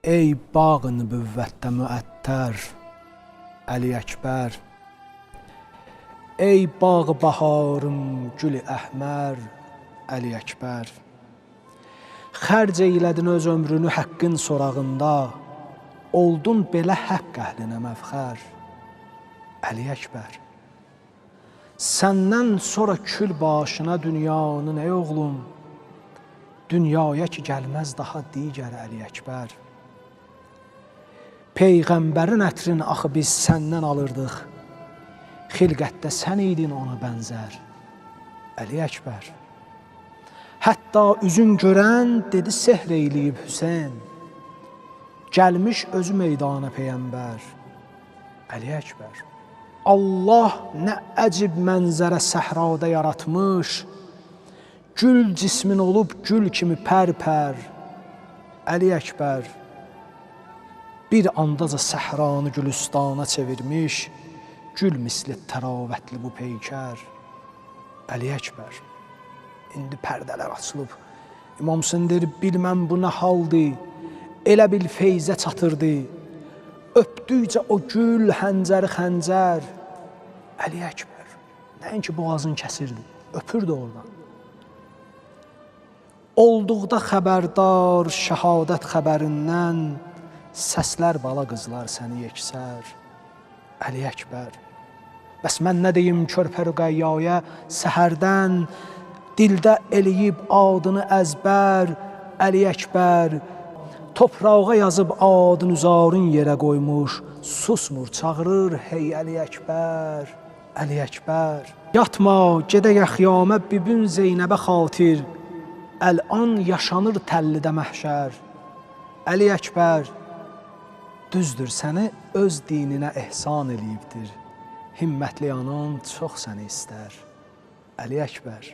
Ey bağı nübüvvətdə müəttər, Əli Əkbər. Ey bağı baharım, gülü əhmər, Əli Əkbər. Xərc eylədin öz ömrünü həqqin sorağında, oldun belə həqq əhlinə məfxər, Əli Əkbər. Səndən sonra kül başına dünyanın ey oğlum, dünyaya ki gəlməz daha digər Əli Əkbər. Peyğəmbərin ətrini axı biz səndən alırdıq, xilqətdə sən idin ona bənzər, Əli Əkbər. Hətta üzün görən dedi sehr eyləyib Hüseyn, gəlmiş özü meydana peyğəmbər, Əli Əkbər. Allah nə əcib mənzərə səhrada yaratmış, gül cismin olub gül kimi pər-pər, Əli Əkbər. Bir andaca səhranı gülüstana çevirmiş, gül misli təravətli bu peykər, Əli Əkbər. İndi pərdələr açılıb, İmam Hüseyn deyir, bilməm bu nə haldır, elə bil feyzə çatırdı, öpdükcə o gül həncəri xəncər, Əli Əkbər. Nəinki boğazın kəsirdi, öpürdü oradan. Olduqda xəbərdar şəhadət xəbərindən, səslər bala qızlar səni yeksər, Əli Əkbər. Bəs mən nə deyim körpə rüqəyyaya səhərdən, dildə eləyib adını əzbər, Əli Əkbər. Toprağa yazıb adını zarın yerə qoymuş, susmur, çağırır, hey Əli Əkbər, Əli Əkbər. Yatma, gedək əxyamə bibün Zeynəbə xatir, əl-an yaşanır təllidə məhşər, Əli Əkbər. Düzdür, səni öz dininə ehsan eləyibdir, himmətli anan çox səni istər, Əli Əkbər.